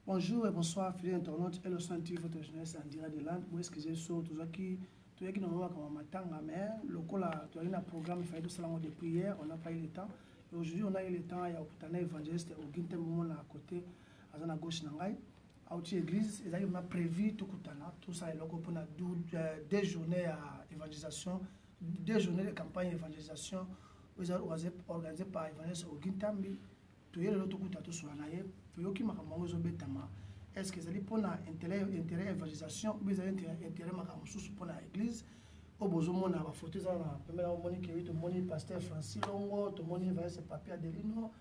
Bonjour et bonsoir, fidèles internautes. Et le sentir votre jeunesse en direct de l'Inde. Où est-ce que j'ai sauté tout ça qui normalement comme matin, mais le coup là, tu as un programme, il fallait tout ça de prière, on n'a pas eu le temps. Et aujourd'hui, on a eu le temps, il y a un évangéliste au Guinté moment à côté, à la gauche Nangai. À l'église, ils ont prévu tout ça, et pour des journées à évangélisation, des journées de campagne d'évangélisation, organisées par évangéliste au Guintambi. Tu es le tout sur la naïe, tu es qui m'a betama. Est-ce que vous allez prendre intérêt évangélisation ou vous avez intérêt pour l'église? Au besoin, on a photo ça la première monnaie qui est le monnaie pasteur Francis Longo, le monnaie va se papier Adelino,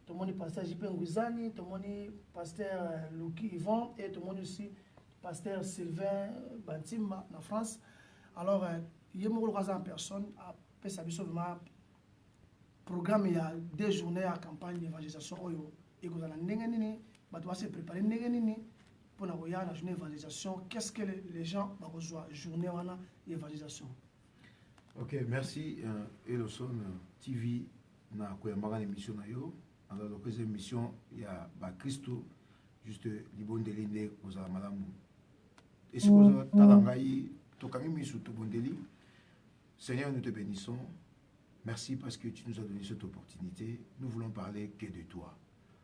le monnaie pasteur JP Nguzani, le monnaie pasteur Luki Yvon et le monnaie aussi pasteur Sylvain Bantima en France. Alors, il y a beaucoup de personnes après ça vraiment programme il y a des journées à campagne d'évangélisation et vous allez bah, doit se préparer pour la journée d'évangélisation. Qu'est-ce que les gens vont besoin journée d'évangélisation? Ok, merci. Et le son TV na koyambanga émission na yo. Dans la émission il y a ba Christo juste libondeli nde kozala malamu. Et si vous talangai tokangi misu to bondeli. Seigneur, nous te bénissons. Merci parce que tu nous as donné cette opportunité. Nous voulons parler que de toi.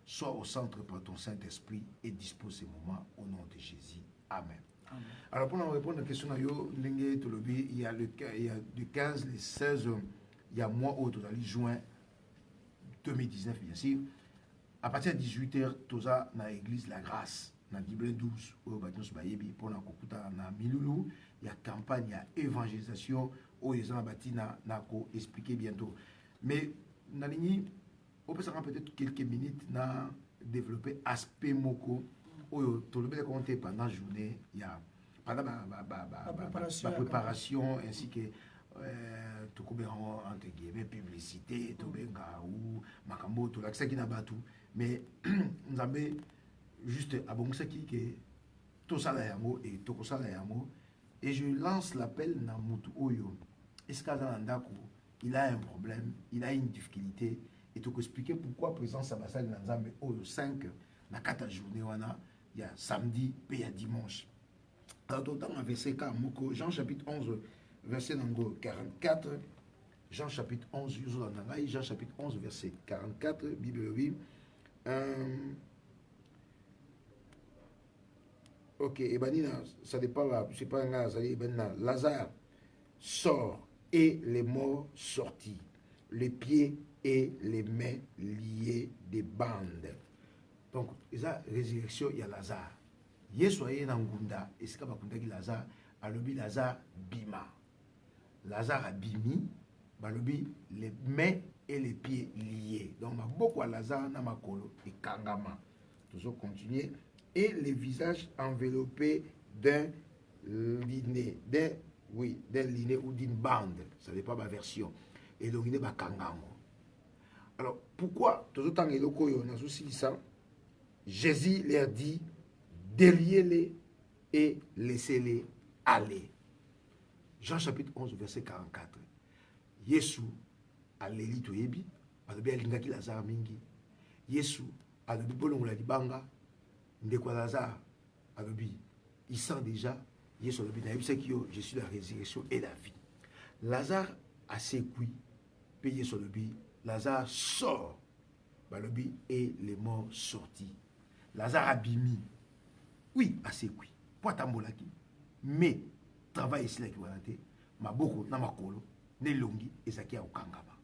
Sois au centre par ton Saint-Esprit et dispose ces moments au nom de Jésus. Amen. Amen. Alors pour répondre à la question, il y a du 15, le 16, il y a mois au total, juin 2019, bien sûr. À partir de 18h, tu as dans l'église La Grâce, dans la Bible 12, pour la Kokuta, dans Milulu, il y a campagne, il y a évangélisation, où les gens ont expliqué bientôt. Mais dans l'Igni, on peut s'en peut-être quelques minutes na développer aspect moko où tout le monde compté pendant la journée il y a pendant la préparation ainsi que tout comme entre guillemets publicité tout bien ou makambo tout là ça qui n'a pas tout mais nous avons juste à bon ça qui que tout ça là yamo et tout ça là yamo et je lance l'appel na mutu oyo est-ce qu'il a un problème, il a une difficulté. Et tu peux expliquer pourquoi présence à Bassal Nanzambe au 5, la 4 journée, il y a samedi et il y a dimanche. Alors, dans le verset 4, Jean chapitre 11, verset 44, Jean chapitre 11, Jean chapitre 11, verset 44, Bible oui. Ok, et ben, ça dépend là, je sais pas, Lazare sort et les morts sortis, les pieds et les mains liées des bandes. Donc, il y a résurrection, il y a Lazare. Yesoye Nangunda, et c'est comme Lazare, alobi Lazare bima. Lazare a bimi, balobi les mains et les pieds liés. Donc, ma beaucoup à Lazare, namakolo et kangama. Toujours continuer. Et les visages enveloppés d'un liné, d'un liné ou d'une bande. Ça dépend de ma version. Et donc, il y a kangango. Alors, pourquoi, tout autant que on a aussi ça, Jésus leur dit, déliez-les et laissez-les aller. Jean chapitre 11, verset 44. Yesu a l'eli toyebi, a l'obi alingaki Lazare mingi. Yesu a l'obi bolongo la libanga, ndekwa Lazare, a l'obi, il sent déjà, Yesu a l'obi, je suis la résurrection et la vie. Lazare a sécoui, payé sur le bi, Lazare sort, balobi, et les morts sortis. Lazare a bimi, oui, a sécoui, pas tambolaki, mais travail ici là qui va être, ma beaucoup, na makolo, ne longi, et ça qui a au kangaba.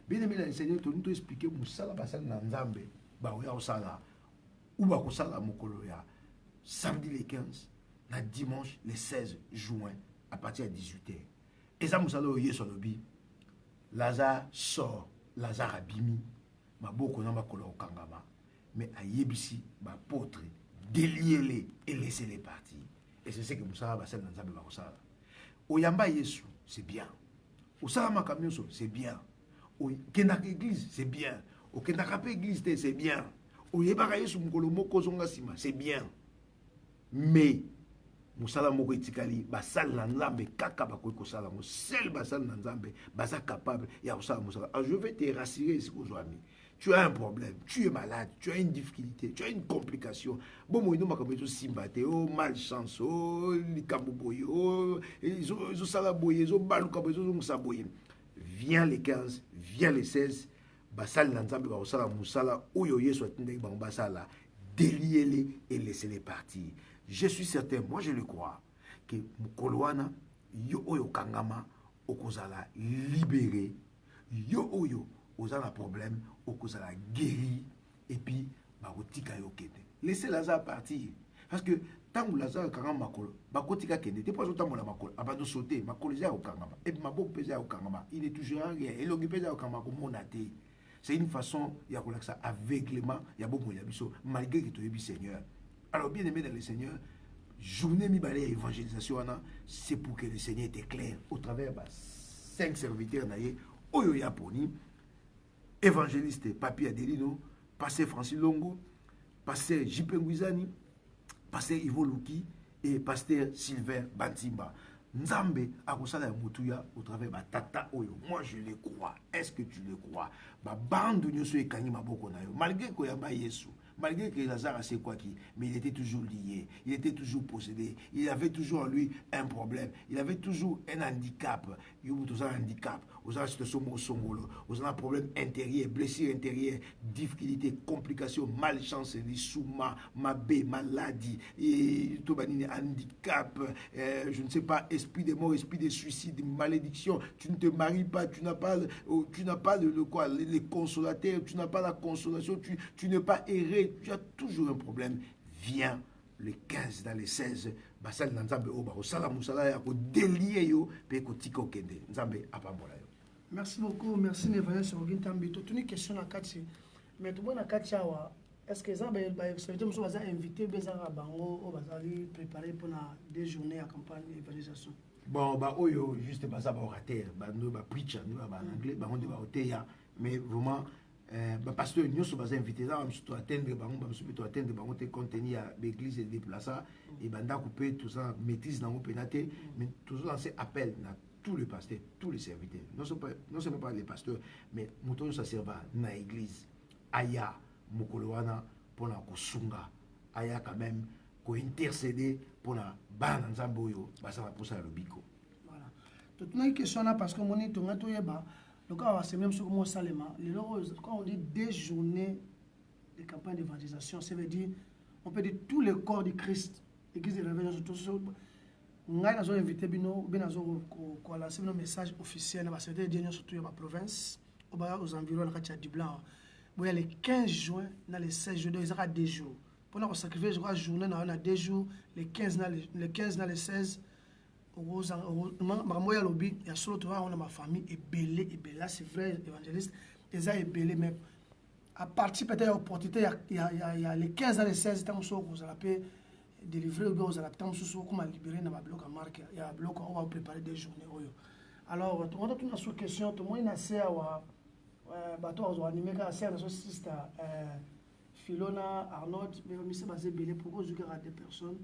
Bien aimé, le Seigneur, tu nous expliquer, moussala basal nanzambe, ba ouya osala, ou ba kosala mokolo ya, samedi le 15, na dimanche le 16 juin, à partir de 18h. Et ça, moussala ouye sur le bi, Lazare sort, Lazare a bimi, ma beaucoup na makolo au kangaba, mais a yebisi, ma potre, déliez-les et laissez-les partir. Et c'est ce que moussala basal nanzambe ba kosala. Oyamba Yesu, c'est bien. Osala makamioso, c'est bien. Kendaka église, c'est bien. Au kendaka pe église, c'est bien. Oyebaka Yesu mukolo moko zonga sima, c'est bien. Mais musala moko itikali basal na nzambe kaka bakoki kosala mo seul basal na nzambe baza capable ya kosala musala. Alors je vais te rassurer ici aujourd'hui. tu as un problème, tu es malade, tu as une difficulté, tu as une complication. Bon, moi, nous, je suis oh, malchance, oh, likaboboye, oh, ils ont salaboye, ils ont balukaboye, ils ont saboye. Viens les 15, viens les 16, basal l'ensemble, basala musala, oyo yeso atinde basala, déliez-les et laissez-les partir. Je suis certain, moi je le crois, que Mukoloana, yo oyo kangama, okozala libéré, yo oyo, ozala problème, okozala guéri, et puis, barotika yo kende. Laissez Lazare partir. Parce que, tant que Lazare kangama makolo, bakotika kende, t'es pas autant la makolo, abando sauter, makolo ya okangama, et mabok pesa okangama, il est toujours rien, et l'ongi pesa okangama comme on a été. C'est une façon, il y a ça aveuglement, il y a beaucoup de choses, malgré que tu es Seigneur. Alors, bien aimé dans le Seigneur, journée mi-balé évangélisation, c'est pour que le Seigneur t'éclaire au travers de 5 serviteurs, Oyo Yaponi, évangéliste Papi Adelino, pasteur Francis Longo, pasteur J.P. Nguizani, pasteur Ivo Luki et pasteur Sylvain Bantimba. Nzambe akosala mutuya au travers de tata oyo. Moi je le crois. Est-ce que tu le crois? Ba bande nyoso ekangi maboko na yo. Malgré ko yamba Yesu, malgré que Lazare a c'est quoi qui, mais il était toujours lié, il était toujours possédé, il avait toujours en lui un problème, il avait toujours un handicap. Il y a un handicap, vous avez un problème intérieur, blessure intérieure, difficulté, complications, malchance, souma, mabé, maladie, handicap, je ne sais pas, esprit de mort, esprit de suicide, malédiction. Tu ne te maries pas, tu n'as pas le quoi, les consolateurs, tu n'as pas la consolation, tu n'es pas erré, tu as toujours un problème. Viens le 15 dans les 16, basal nzambe oba osala musala ya ko délier yo pe ko tiko kende nzambe apambola yo. Merci beaucoup, merci Névalet Sorogin Tambi. Tu as une question à Katsi. Mais tu vois, est-ce que ça va invité Bézara Bango ou Bazali préparé pour des journées à campagne d'évangélisation? Bon, bah, oyo, juste bah, ça va orateur, bah, nous, bah, preacher, nous, bah, en anglais, bah, on dit, bah, oteya, mais vraiment, bah, parce que nous sommes invités, là, on va atteindre, bah, on va atteindre, bah, on va contenir l'église et déplacer, et bah, on a coupé tout ça, maîtrise dans le pénaté, mais tout ça, c'est appel, tous les pasteurs, tous les serviteurs, non seulement pas les pasteurs, mais nous ça sert dans l'église. Aya, Mukoloana, pour la Kosunga, Aya quand même, pour intercéder pour la bande en Zamboyo, ça va pour ça le bico. Voilà. Toute une question là, parce que mon état, le cas c'est même ce que moi, Salema, quand on dit des journées de campagne d'évangélisation, ça veut dire, on peut dire tous les corps de Christ, l'église de révélation, tout ça. Nous avons invité Bino, nous avons lancé un message officiel, parce que nous surtout dans la province, aux environs de Diblan. Il y a le 15 juin, dans les 16 juin, il y aura 2 jours. Pour nous sacrifier, il y aura une journée, on a 2 jours, les 15 dans les 16. Il y a solo on a ma famille et belé, là c'est vrai, évangéliste, ils sont belé, mais à partir peut-être de l'opportunité, il y a les 15 dans les 16, vous allez délivrer ou bien vous allez comment libérer dans ma bloc à marque, il y a un bloc, on va préparer des journées. Alors, tout le monde a une question, tout le monde a essayé bateau aux animés quand c'est notre sister Philona Arnaud mais monsieur basé belé pour que à des personnes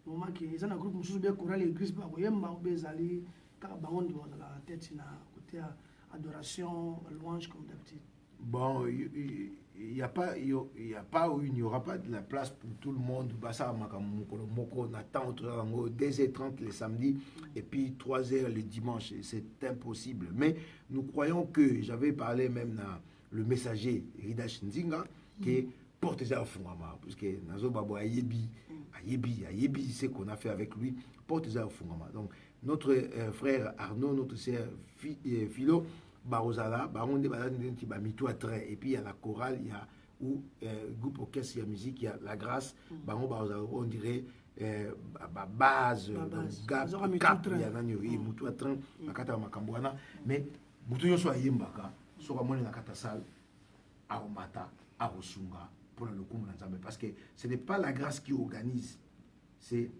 au moment que ils ont un groupe monsieur bien choral l'église pas voyez mba bezali car bangon dans la tête na côté adoration louange comme d'habitude. Bon, il n'y aura pas de la place pour tout le monde. Ça, on attend 2h30 le samedi et puis 3h le dimanche. C'est impossible. Mais nous croyons que, j'avais parlé même dans le messager Ridash Nzinga, que porte ça au fond, parce que Nazo Babo Ayebi, c'est ce qu'on a fait avec lui, porte ça au fond. Donc, notre frère Arnaud, notre sœur Philo, Barosala, Baronde Balanti Bamito à trait, et puis il y a la chorale, il y a où groupe orchestre, il y a musique, il y a la grâce, Baron Barosala, on dirait base, gap, il y a un Moutou à train, Makata Makambouana, mais Moutou Yoso Ayimbaka, sera moins la Katasal, à Omata, à Osunga, pour le coup, parce que ce n'est pas la grâce qui organise, c'est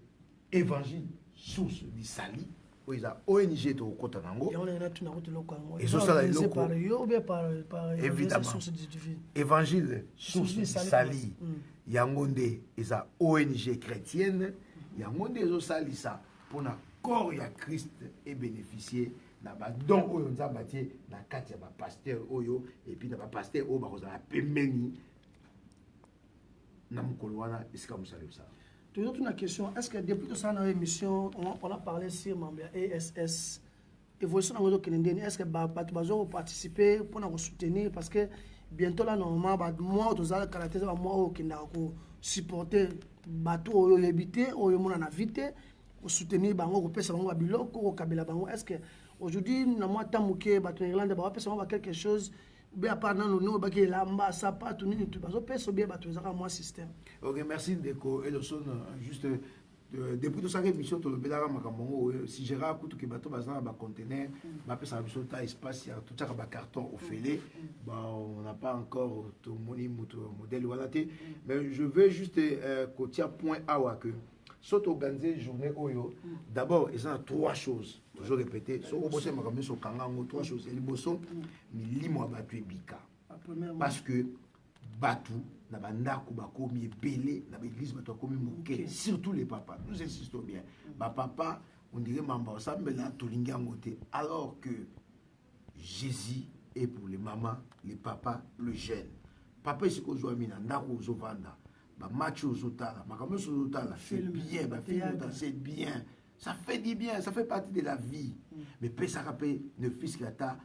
évangile, source du sali. Oui, ça ONG to kota nango. Et ça là évidemment. Évangile source sali. Yangonde et ça ONG chrétienne. Yangonde zo sali ça pour na corps ya Christ et bénéficier na ba don oyo nzamba tie na kati ya ba pasteur oyo et puis na ba pasteur oyo ba kozala pembeni na mukolo wana esika musala ça. Toujours une question, est-ce que depuis tout ça dans l'émission on a parlé sur membre ASS évolution dans le Canadien, est-ce que tu vas participer pour nous soutenir parce que bientôt là normalement moi tous les caractères moi qui n'a supporter bateau au habiter au monde en invité au soutenir bango ko pesa bango biloko ko kabela bango est-ce que aujourd'hui na moi tamuke bateau Irlande ba pesa bango quelque chose bien part dans nous ba ki lamba ça pas tout ni tout bazo pesa bien bateau ça moi système. OK, merci Ndeko et le son juste depuis tout ça émission to le belaka makambo si gérard kutu ke bateau bazana ba conteneur ba pesa biso ta espace ya tout ça ba carton au fêlé on n'a pas encore tout moni modèle wala té mais je veux juste côté point awa que soit organiser journée oyo d'abord ils ont trois choses toujours répéter so au bosse makambo so kangango trois choses et liboso milimo abatu bika parce que batu na bandako bakomi ebele na l'église bato bakomi moke surtout les papas nous insistons bien ba papa on dirait mamba osambela tolingi yango te alors que Jésus est pour les mamans les papas le jeune papa isiko ozwa mina ndako ozovanda ba match ozotala makambo ozotala c'est bien ba film c'est bien ça fait du bien ça fait partie de la vie mais pesa kapé ne fiskata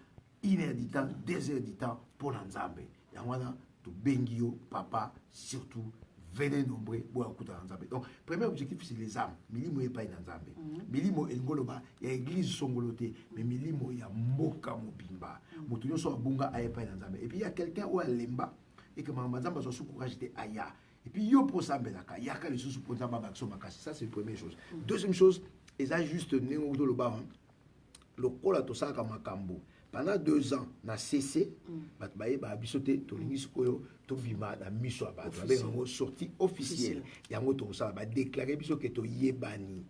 1 heure du temps 2 heures du temps pour l'Nzambe yangwana to bengio papa surtout venez nombreux pour écouter Nzambe. Donc premier objectif c'est les âmes milimo e pa Nzambe milimo engoloba ya église songoloté mais milimo ya mboka mobimba mutu nyoso abunga ayepa Nzambe et puis il y a quelqu'un ou alemba et que mama Nzambe so su courage de aya et puis yo pour sambelaka yaka les sous pour Nzamba bakso makasi ça c'est la première chose deuxième chose et ça juste néo do loba le kola to saka makambo. Pendant 2 ans, na cessé, batbaye ba bisoté to lingi koyo to bima na miso abato avec une sortie officielle. Yango to ça ba déclarer biso que to yebani.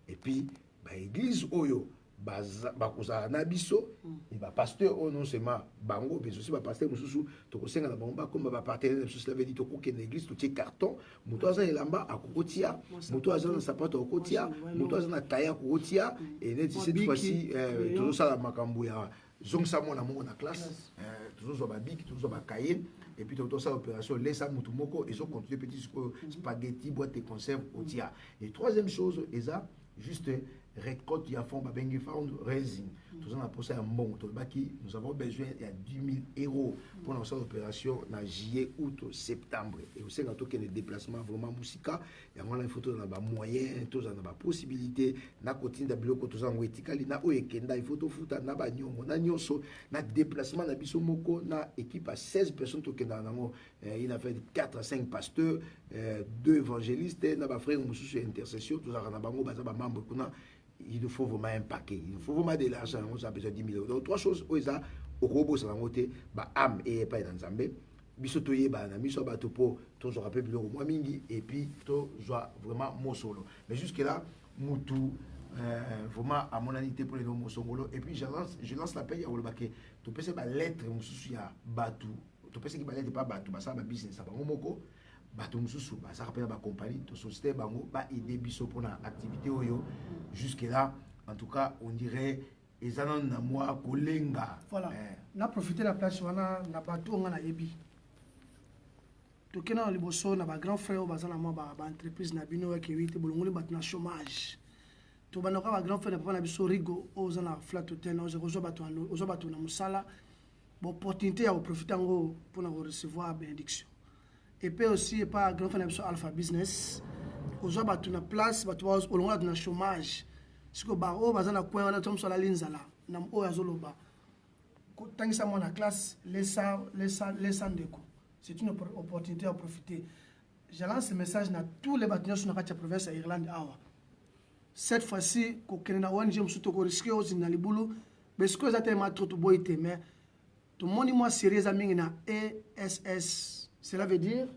Et puis ba église oyo ba koza na biso et ba pasteur o non seulement bango mais aussi ba pasteur mususu to ko senga na bango ba comme ba partenaire mususu ça veut dire to ko ke na église to tie carton muto aza elamba akokotia muto aza na sapato akokotia muto aza na kaya akokotia et net cette fois-ci to ça la makambo ya zongsa mona mongo na classe toujours ba bic toujours ba cahier et puis tout ça opération laissa mutu moko et so continuer petit spaghetti boîte de conserve otia et troisième chose eza juste récolte ya fond ba bengi fundraising tout ça na posé un bon to baki nous avons besoin il y a 10 000 € pour notre opération na juillet août septembre et aussi quand on a déplacement vraiment musika et on a une photo na ba moyen tout ça na ba possibilité na continue da biloko tout ça ngoetikali na oyekenda il faut to futa na ba nyongo na nyonso na déplacement na biso moko na équipe à 16 personnes to kenda nango il a fait 4 à 5 pasteurs 2 évangélistes na ba frères mususu intercession tout ça na bango baza ba membre kuna. Il nous faut vraiment un paquet, il nous faut vraiment de l'argent, on a besoin de 10 000 €. Donc, trois choses, oza, au robot, ça va monter, bah, âme et pas dans Zambé, bisotoye, bah, na miso, bah, topo, to, je rappelle, plus moins mingi, et puis, to, joie vraiment mon solo. Mais jusque-là, moutou, vraiment, à mon anité pour les noms songolo, et puis, je lance la paix, il y a le baquet, tu peux savoir lettre, mon souci, à batou, tu peux savoir lettre, pas batou, bah, ça, ma business, ça va, moko. Bato mususu ba ça rappelle ba compagnie to société bango ba aider biso pour la activité oyo jusque là en tout cas on dirait ezana na moi kolenga voilà na profiter la place wana na bato nga na yebi to kena liboso na ba grand frère bazana moi ba entreprise na bino wa kewite bolongoli bato na chômage to bana ka ba grand frère na papa na biso rigo ozana flat hotel ozo bato na musala bo opportunité ya profiter ngo pour na recevoir bénédiction. Et puis aussi pas grand frère sur Alpha Business aux abatu na place batu au long na chômage siko ba o bazana kwa wana tom so la linzala na o yazoloba ko tangisa mo na classe laissa ndeko c'est une opportunité à profiter. Je lance ce message na tous les bâtiments sur la province Irlande awa cette fois-ci ko kenena ONG msuto ko risquer aux na libulu parce que ça tellement trop boité mais tout monde moi sérieux amingi na ASS. Cela veut dire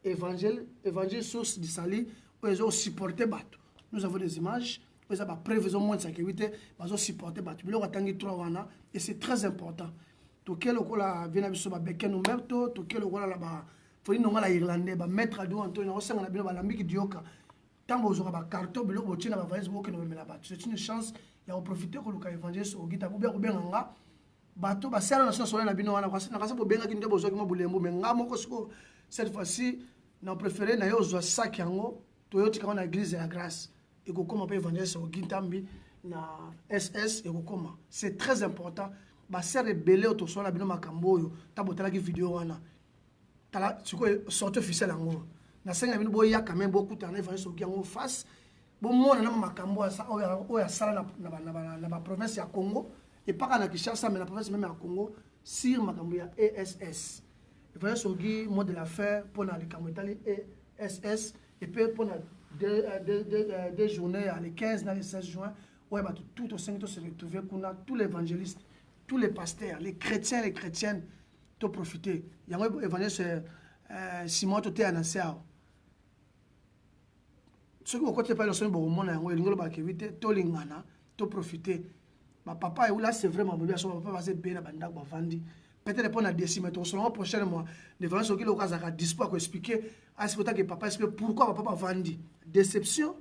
évangile source du salut où ils ont supporté Batou. Nous avons des images où ils ont prévision moins de sécurité, ils ont supporté Batou. Et c'est très important. Tout quel okola vient sur Beken Umberto, tout quel okola là-bas, faut dire non la Irlandais, mettre à dos Antonio, on sait qu'on a bien la mique dioka. tant que vous aurez un carton, vous avez un valise, vous avez c'est une chance. Il y a profiter que le évangéliste au guitare, ou bien en gars, bateau, bah, c'est la nation sur la bino, on a bien qui nous besoin de moi, mais cette fois-ci, nous préférons d'ailleurs aux sacs yango, Toyota quand on a église à grâce, et que comme on peut évangéliste au guitare, na SS et comment. C'est très important. Bah, c'est rebelle au sur la bino makambo, t'as beau la vidéo, wana. T'as la, tu vois, sortie officielle en gros. Na senga bino boya quand même beaucoup d'années évangéliste au guitare face. Bon moi na makambo ça oya sala na province ya Congo et pas na Kinshasa mais na province même ya Congo sur makambo ya ESS. Il fallait sogi mode de l'affaire pour na likambo itali ESS et puis pour na des journées les 15 et les 16 juin ouais bah tout au sein se retrouver kuna tous les évangélistes, tous les pasteurs, les chrétiennes to profiter. Il y a un évangéliste Simon to te annoncé. Ce qui côté pas le son bon monde en ngolo ba kevite to lingana to profiter ma papa et là c'est vraiment bon son papa va se bien banda ba vandi peut-être pour la décime to selon prochainement les vents qui le cas à dispo à expliquer à ce que papa explique pourquoi papa vandi déception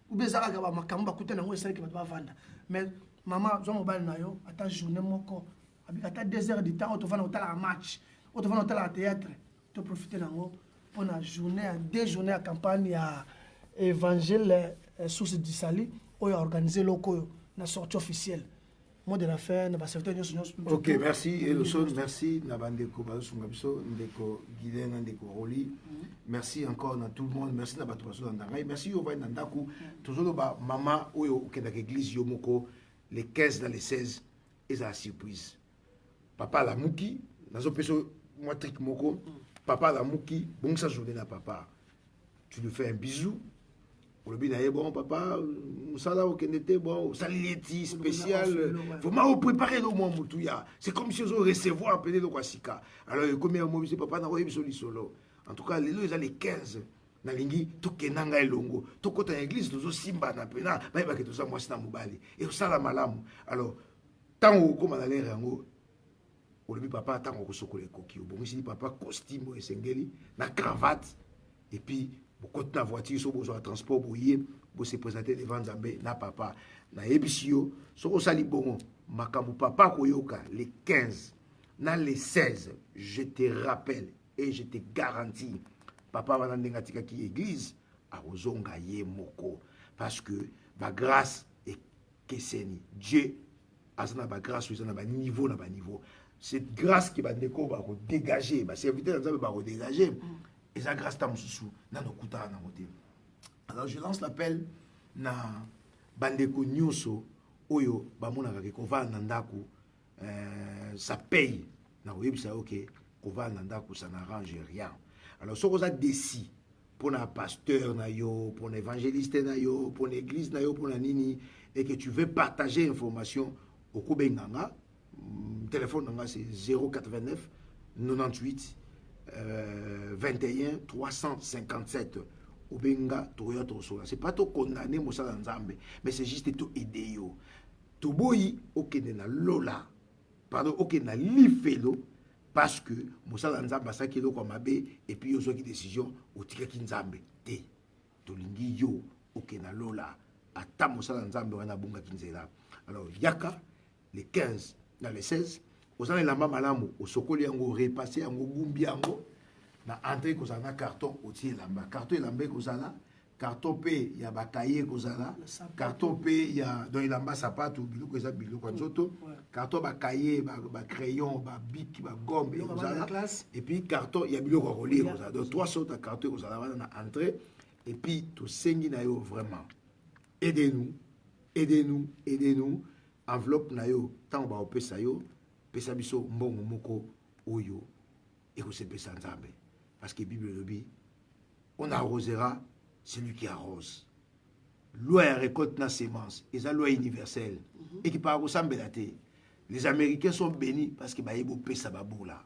ou bien ça va makambo ba kuta na ngo ça qui va vendre mais maman zo mobile na yo ata journée moko ata 2 heures de temps on te va na match on te va na théâtre to profiter na ngo pour la journée 2 journées à campagne à évangile source du Sali ou organisé locaux na sortie officielle mot de la fin na serviteur ok merci Elson merci na bandeko basunga biso ndeko Guilain ndeko Roli merci encore na tout le monde merci na bato baso na ngai merci yo va na ndaku tozolo ba mama oyo okenda ka église yo moko les 15 dans les 16 et ça surprise papa la muki nazo peso moi trick moko papa la muki bon ça journée na papa tu lui fais un bisou. Le bien bon papa ça là aucun était bon ça l'éti spécial vraiment préparer le mois mutuya c'est comme si on recevoir appelé le kwasika alors combien moi c'est papa na royem solo en tout cas les les 15 na lingi to kenanga elongo to kota église to simba na pena ba ba ke to ça moi c'est na mobali et ça la malamu alors tant comme na l'air yango le bien papa tant ko sokola koki bon si papa costume esengeli na cravate et puis côté la voiture so besoin de transport bouillé pour se présenter devant Nzambe na papa na ebisio so sali bongo makambu papa koyoka les 15 na les 16 je te rappelle et je te garantis papa va ndenga tika ki église a ozonga ye moko parce que ba grâce et keseni Dieu azana ba grâce azana ba niveau na ba niveau cette grâce qui va ndeko ba ko dégager ba serviteur Nzambe ba ko dégager. Et ça grâce à Moussou, na no kuta na moté. Alors je lance l'appel na bandeko nyuso oyo bamona ka ko va na ndaku ça paye na webi ça OK ko va na ndaku ça n'arrange rien. Alors ce que décide pour un pasteur na yo, pour un évangéliste na yo, pour une église na yo, pour un nini et que tu veux partager information au Kobenganga téléphone nanga c'est 089 98 21 357 Obenga Toyota Osola. C'est pas tout condamner Moussa Nzambe, mais c'est juste tout aider yo. Tout boyi okene na lola, pardon, okene na lifelo parce que Moussa Nzambe sa kilo comme abe et puis yo zo ki décision o tika ki Nzambe te. To lingi yo okene na lola ata Moussa Nzambe wana bunga kinzela. Alors yaka les 15 dans les 16 ozana lamba malamu osokoli yango repasser yango gumbi yango na entrée kozana carton otie lamba carton lamba kozana carton pe ya bakaye kozana carton pe ya dans lamba sapato biloko eza biloko nzoto carton bakaye ba crayon ba bic ba gomme kozana et puis carton ya biloko rolé kozana donc trois sortes de carton kozana na entrée et puis to sengi na yo vraiment aidez-nous enveloppe na yo tant ba opesa yo pesa biso mbongo moko oyo ekosepesa Nzambe parce que Bible le dit on arrosera celui qui arrose loi ya récolte na sémence et ça loi universelle et qui par ressemble te les Américains sont bénis parce que ba yebo pesa babola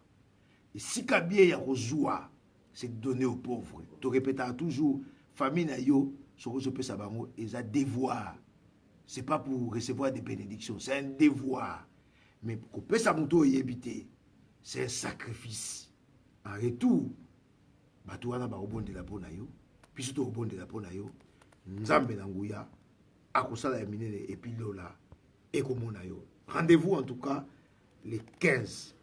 et si kabie ya kozua c'est donner aux pauvres to répéter toujours famille na yo so ko pesa bango et ça devoir c'est pas pour recevoir des bénédictions c'est un devoir. Mais pour que ça monte yébité, c'est un sacrifice. En retour, batouana ba obon de la ponayo, puis surtout obon de la ponayo, nzambe na nguya akosala ya minene et puis lola ekomona yo. Rendez-vous en tout cas les 15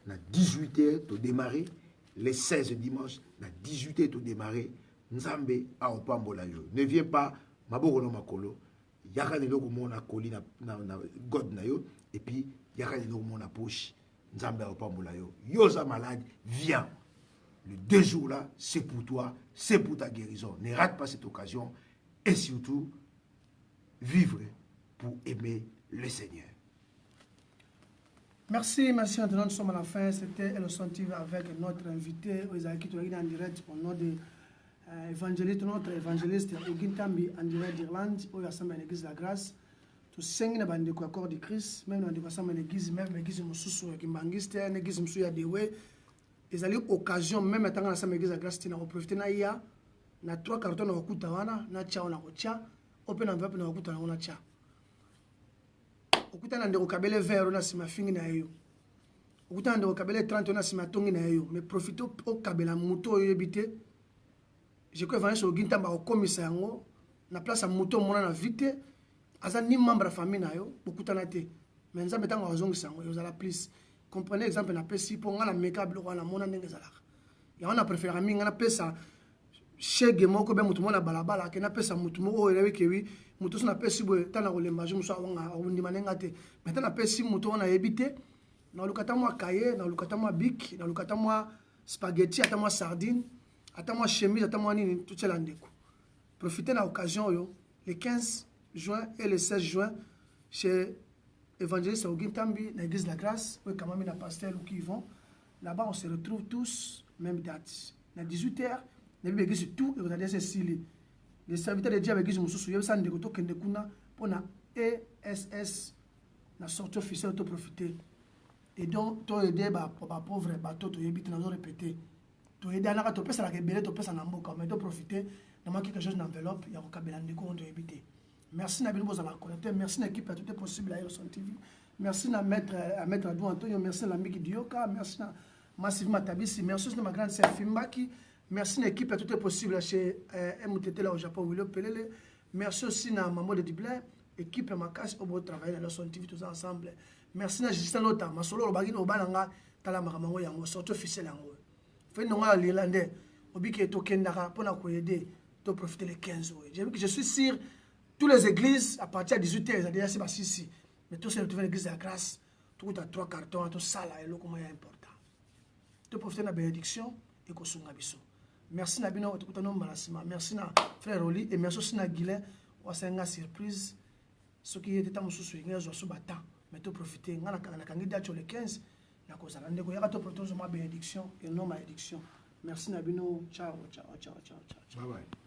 na 18h to démarrer, les 16 dimanche na 18h to démarrer. Nzambe a opambola yo. Ne viens pas maboko no makolo. Yaka ne loko mona koli na god na yo et puis yaka ne loko mona poche. Nzambe a opambola yo. Yosa malade, viens. Les 2 jours là, c'est pour toi, c'est pour ta guérison. Ne rate pas cette occasion et surtout vivre pour aimer le Seigneur. Merci, merci. Maintenant, nous sommes à la fin. C'était Elson TV avec notre invité, Oizaki Touagina en direct au nom de évangéliste, notre évangéliste Ogintambi en direct d'Irlande, où il y a l'église de la grâce. Tous 5 na bande ko accord de Christ, même dans des l'église, même l'église mususu qui mangiste, l'église mususu ya dewe. Ils allaient occasion même étant dans l'église de la grâce, na profiter na ya na 3 cartons na okuta wana na cha na kocha, open envelope na okuta na cha. Okuta na ndeko kabele vert na sima fingi na yo. Okuta na ndeko kabele 30 na sima tongi na yo, mais profiter au kabela moto yo ebité. Je crois que au Ginta ba komisa yango na place à moto mona na vite aza ni membre de famille na yo bokutana te mais nzambe tanga wazongisa yango yo zala plus comprenez exemple na pesi po ngala make-up lo na mona ndenge zalaka ya wana préfère minga na pesa chege moko be mutu mona balabala ke na pesa mutu moko elewe kewi mutu so na pesi bo tana kolemba je muso wanga ondi manenga te mais tana pesi mutu wana ebité na lukata mwa kaye na lukata mwa bic na lukata mwa spaghetti ata mwa sardine ata mwa chemise ata mwa nini tout cela ndeko profitez de l'occasion yo le 15 juin et le 16 juin chez évangéliste Ogintambi dans l'église de la grâce où quand même la pasteur qui vont là-bas on se retrouve tous même date à 18h na l'église tout et vous allez ceci les serviteurs de Dieu avec l'église mususu yo ça ndeko to kende kuna pona ESS na sortie officielle to profiter et donc to aider ba pauvre ba to yebite na zo répéter to aider anaka to pesa la kebele to pesa na mboka mais to profiter na quelque chose dans enveloppe ya ko kabela ndeko on to yebite. Merci na bino la connecter, merci à l'équipe à tout est possible à Elson TV. Merci à maître Adou Antonio, merci à l'ami Dioka, merci à Massive Matabisi, merci à ma grande sœur Fimbaki, merci à l'équipe à tout est possible chez MTT là au Japon Willow Pelele, merci aussi à Maman de Diblé, équipe à Makas au beau travail à Elson TV tous ensemble. Merci à Justin Lota, ma solo au bagino au balanga tala maramango yango sorti officiel yango. Fait non à l'Irlandais, obi to kendaka pour na ko aider to profiter les 15 jours. Je suis sûr toutes les églises, à partir de 18h, ils ont déjà passé ici. Mais tous ces retrouver l'église de la grâce, tout à 3 cartons, tout ça là, et là, comment est important. Tu profiter de la bénédiction et que sunga biso. Merci Nabino, merci na frère Oli, et merci aussi na Guilain, on a une surprise. Ce qui était à mon souci, ils ont battu, mais tu profiter, on a un candidat sur les 15, la cause à l'endroit, il y a ma bénédiction et non malédiction. Merci Nabino, ciao, ciao, ciao, ciao, ciao. Bye bye.